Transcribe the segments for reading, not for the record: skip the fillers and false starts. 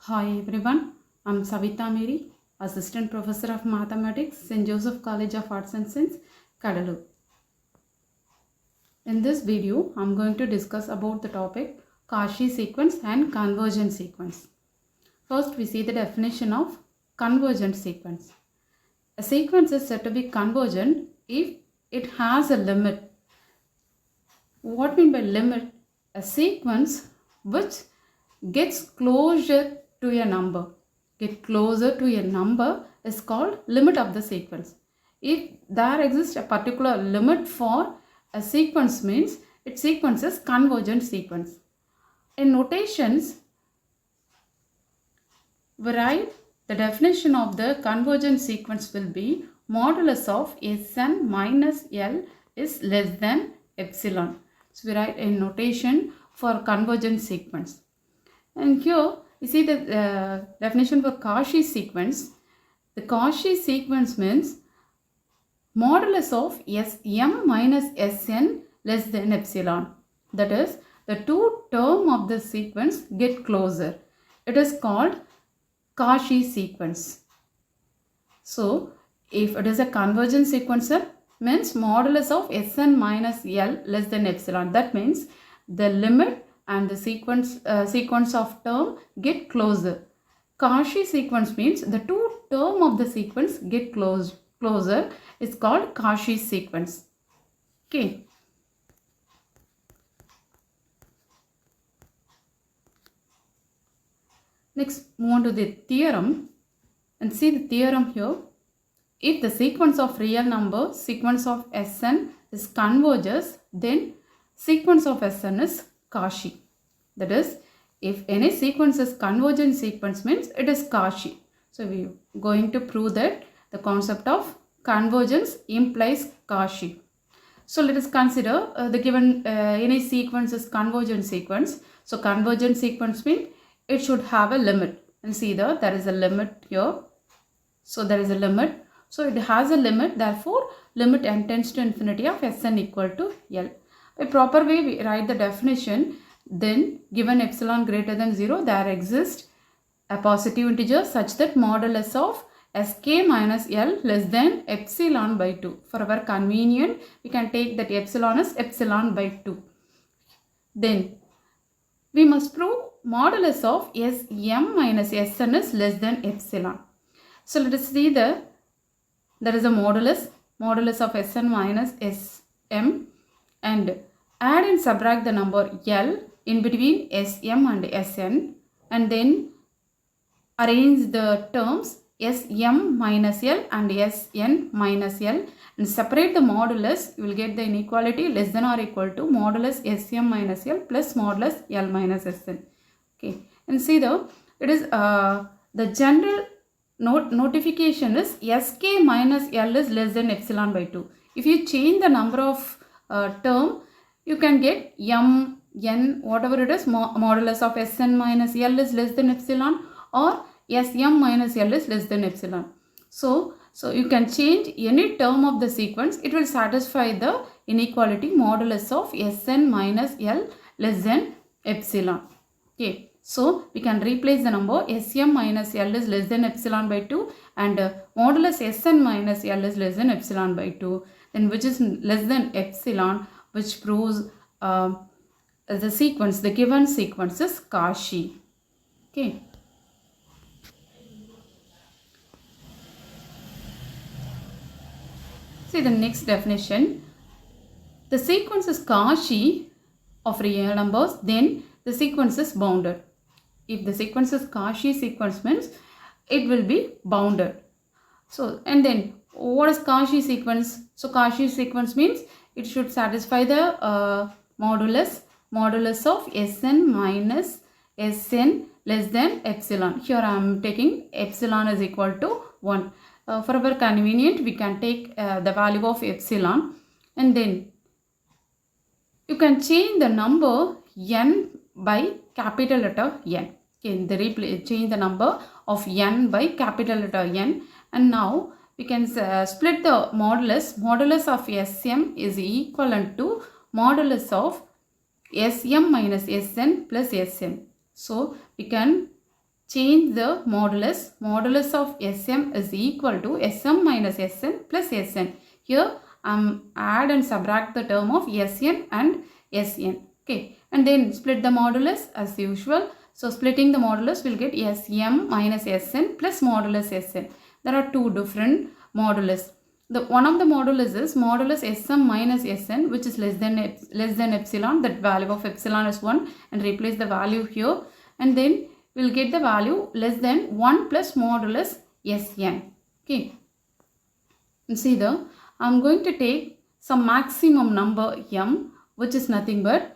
Hi everyone, I'm Savitha Mary, Assistant Professor of Mathematics, St.Joseph College of Arts and Science, Cuddalore. In this video, I'm going to discuss about the topic Cauchy sequence and Convergent sequence. First, we see the definition of convergent sequence. A sequence is said to be convergent if it has a limit. What mean by limit? A sequence which gets closer to a number. Get closer to a number is called limit of the sequence. If there exists a particular limit for a sequence, means its sequence is convergent sequence. In notations, we write the definition of the convergent sequence will be modulus of Sn minus L is less than epsilon. So we write a notation for convergent sequence. And here you see the definition for Cauchy sequence. The Cauchy sequence means modulus of Sm minus Sn less than epsilon. That is, the two terms of the sequence get closer. It is called Cauchy sequence. So, if it is a convergent sequence, means modulus of Sn minus L less than epsilon. That means the limit and the sequence of term get closer. Cauchy sequence means the two term of the sequence get closer. It's called Cauchy sequence. Okay. Next, move on to the theorem and see the theorem here. If the sequence of real number, sequence of Sn is converges, then sequence of Sn is Cauchy. That is, if any sequence is convergent sequence, means it is Cauchy. So we are going to prove that the concept of convergence implies Cauchy. So let us consider the given any sequence is convergent sequence. So convergent sequence means it should have a limit. And see there is a limit here. So there is a limit. So it has a limit. Therefore, limit n tends to infinity of Sn equal to L. A proper way we write the definition. Then given epsilon greater than 0, there exists a positive integer such that modulus of Sk minus L less than epsilon by 2. For our convenience, we can take that epsilon as epsilon by 2. Then we must prove modulus of Sm minus Sn is less than epsilon. So let us see there is a modulus of Sn minus Sm, and add and subtract the number L in between Sm and Sn, and then arrange the terms Sm minus L and Sn minus L and separate the modulus. You will get the inequality less than or equal to modulus Sm minus L plus modulus L minus Sn. Okay, and see the it is the general notification is Sk minus L is less than epsilon by 2. If you change the number of term, you can get m, n, whatever it is, modulus of Sn minus L is less than epsilon or Sm minus L is less than epsilon. So you can change any term of the sequence. It will satisfy the inequality modulus of Sn minus L less than epsilon. Okay. So we can replace the number Sm minus L is less than epsilon by 2 and modulus Sn minus L is less than epsilon by 2, then which is less than epsilon, which proves the sequence, the given sequence is Cauchy. Okay. See the next definition. The sequence is Cauchy of real numbers, then the sequence is bounded. If the sequence is Cauchy sequence means it will be bounded. So, and then what is Cauchy sequence? So Cauchy sequence means it should satisfy the modulus of Sn minus Sn less than epsilon. Here I am taking epsilon is equal to 1. For our convenience, we can take the value of epsilon, and then you can change the number n by capital letter N. Okay, change the number of n by capital letter N, and now we can split the modulus of Sm is equivalent to modulus of Sm minus Sn plus Sn. So we can change the modulus. Modulus of Sm is equal to Sm minus Sn plus Sn. Here add and subtract the term of Sn and Sn. Okay, and then split the modulus as usual. So splitting the modulus will get Sm minus Sn plus modulus Sn. There are two different modulus. One of the modulus is modulus Sm minus Sn, which is less than epsilon. That value of epsilon is 1, and replace the value here, and then we'll get the value less than 1 plus modulus Sn. Okay, and see there, I'm going to take some maximum number m, which is nothing but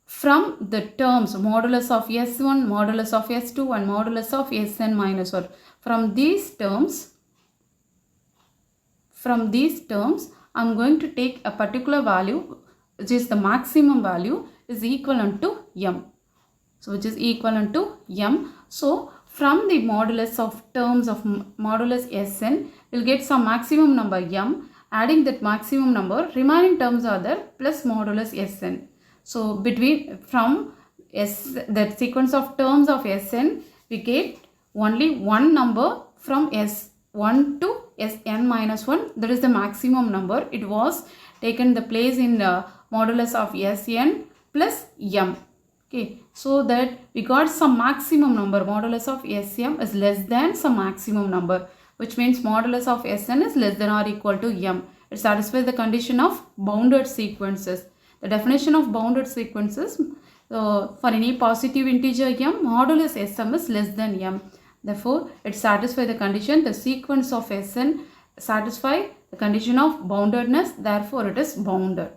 from the terms modulus of S1, modulus of S2 and modulus of Sn minus 1. From these terms, I'm going to take a particular value, which is the maximum value, is equivalent to m. So which is equivalent to m. So from the modulus of terms of modulus Sn, we'll get some maximum number m. Adding that maximum number, remaining terms are there plus modulus Sn. So from that sequence of terms of Sn, we get only one number from S1 to Sn minus 1. That is the maximum number. It was taken the place in modulus of Sn plus m. Okay, so that we got some maximum number. Modulus of Sm is less than some maximum number, which means modulus of Sn is less than or equal to m. It satisfies the condition of bounded sequences. The definition of bounded sequences, for any positive integer m, modulus Sm is less than m. Therefore, it satisfies the condition, the sequence of Sn satisfy the condition of boundedness. Therefore, it is bounded.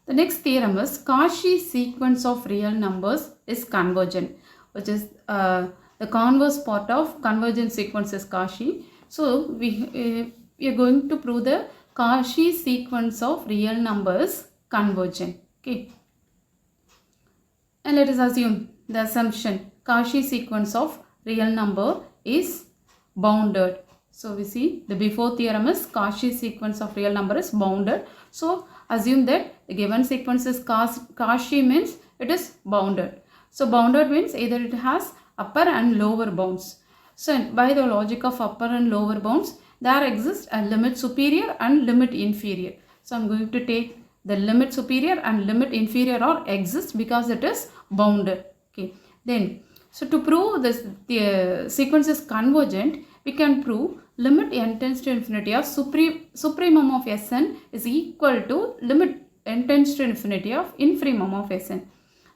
The next theorem is Cauchy sequence of real numbers is convergent, which is the converse part of convergent sequence is Cauchy. So we are going to prove the Cauchy sequence of real numbers convergent. Okay, and let us assume the assumption Cauchy sequence of real number is bounded. So we see the before theorem is Cauchy sequence of real number is bounded. So assume that the given sequence is Cauchy, means it is bounded. So bounded means either it has upper and lower bounds. So by the logic of upper and lower bounds, there exists a limit superior and limit inferior. So I'm going to take the limit superior and limit inferior or exist because it is bounded. Okay, then so to prove this the sequence is convergent, we can prove limit n tends to infinity of supremum of Sn is equal to limit n tends to infinity of infimum of Sn.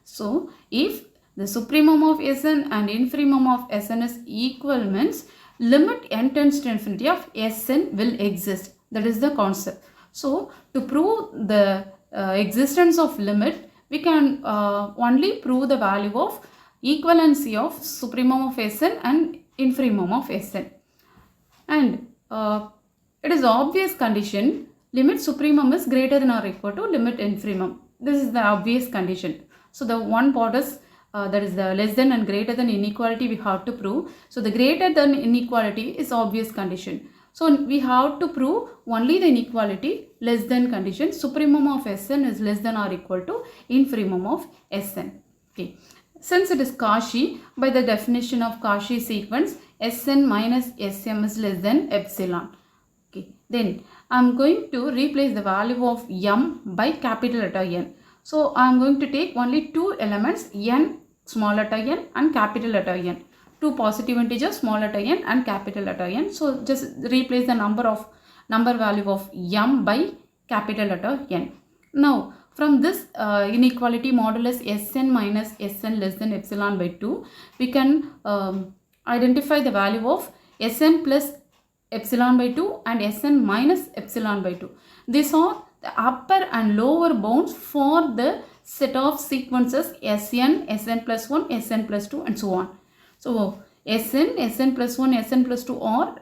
So if the supremum of Sn and infimum of Sn is equal, means limit n tends to infinity of Sn will exist. That is the concept. So to prove the existence of limit, we can only prove the value of equivalency of supremum of Sn and infimum of Sn. And it is obvious condition limit supremum is greater than or equal to limit infimum. This is the obvious condition. So the one part is that is the less than and greater than inequality we have to prove. So the greater than inequality is obvious condition. So we have to prove only the inequality less than condition. Supremum of Sn is less than or equal to infimum of Sn. Okay. Since it is Cauchy, by the definition of Cauchy sequence, Sn minus Sm is less than epsilon. Okay. Then I am going to replace the value of m by capital letter N. So I am going to take only two elements, n, small letter n and capital letter N. Two positive integers, small letter n and capital letter N. So just replace the number value of m by capital letter N. Now from this inequality modulus Sn minus Sn less than epsilon by 2, we can identify the value of Sn plus epsilon by 2 and Sn minus epsilon by 2. These are the upper and lower bounds for the set of sequences Sn, Sn plus 1, Sn plus 2 and so on. So Sn, Sn plus 1, Sn plus 2 are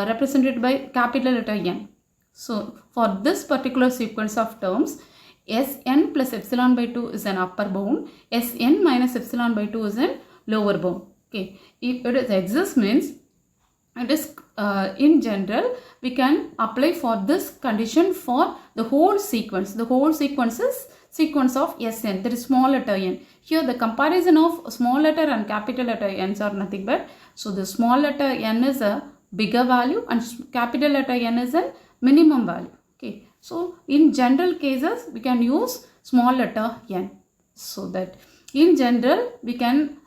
represented by capital letter N. So for this particular sequence of terms, Sn plus epsilon by 2 is an upper bound, Sn minus epsilon by 2 is an lower bound. Okay, if it exists, means It is in general we can apply for this condition for the whole sequence. The whole sequence is sequence of Sn, that is small letter n. Here the comparison of small letter and capital letter n's are nothing but, so the small letter n is a bigger value and capital letter n is a minimum value. Okay, so in general cases we can use small letter n. So that in general we can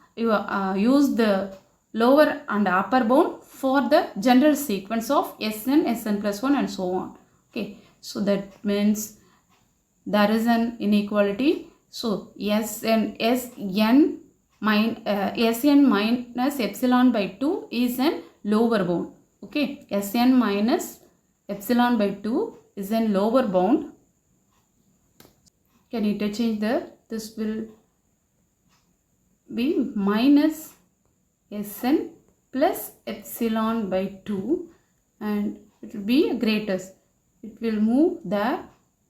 use the lower and upper bound for the general sequence of Sn, Sn plus 1 and so on. Okay, so that means there is an inequality. So Sn minus epsilon by 2 is an lower bound. Okay, Sn minus epsilon by 2 is an lower bound. Can interchange there? This will be minus Sn plus epsilon by 2 and it will be greatest. It will move there,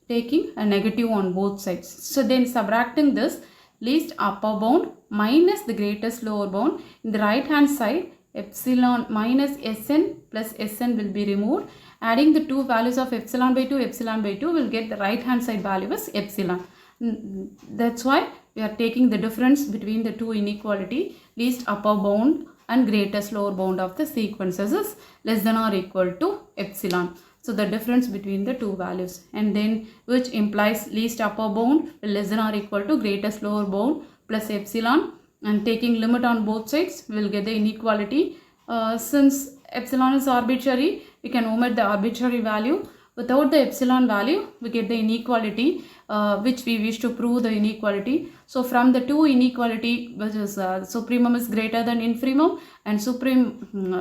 taking a negative on both sides. So then subtracting this, least upper bound minus the greatest lower bound. In the right hand side, epsilon minus Sn plus Sn will be removed. Adding the two values of epsilon by 2 will get the right hand side value as epsilon. That's why we are taking the difference between the two inequality. Least upper bound and greatest lower bound of the sequences is less than or equal to epsilon. So the difference between the two values, and then which implies least upper bound less than or equal to greatest lower bound plus epsilon, and taking limit on both sides we will get the inequality. Since epsilon is arbitrary, we can omit the arbitrary value. Without the epsilon value, we get the inequality which we wish to prove the inequality. So from the two inequality, which is supremum is greater than infimum and infimum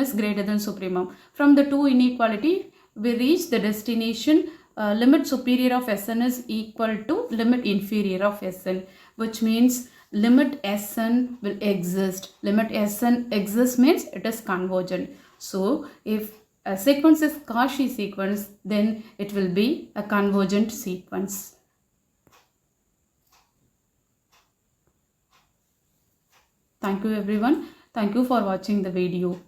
is greater than supremum. From the two inequality, we reach the destination. Limit superior of Sn is equal to limit inferior of Sn, which means limit Sn will exist. Limit Sn exists means it is convergent. So if a sequence is Cauchy sequence, then it will be a convergent sequence. Thank you everyone. Thank you for watching the video.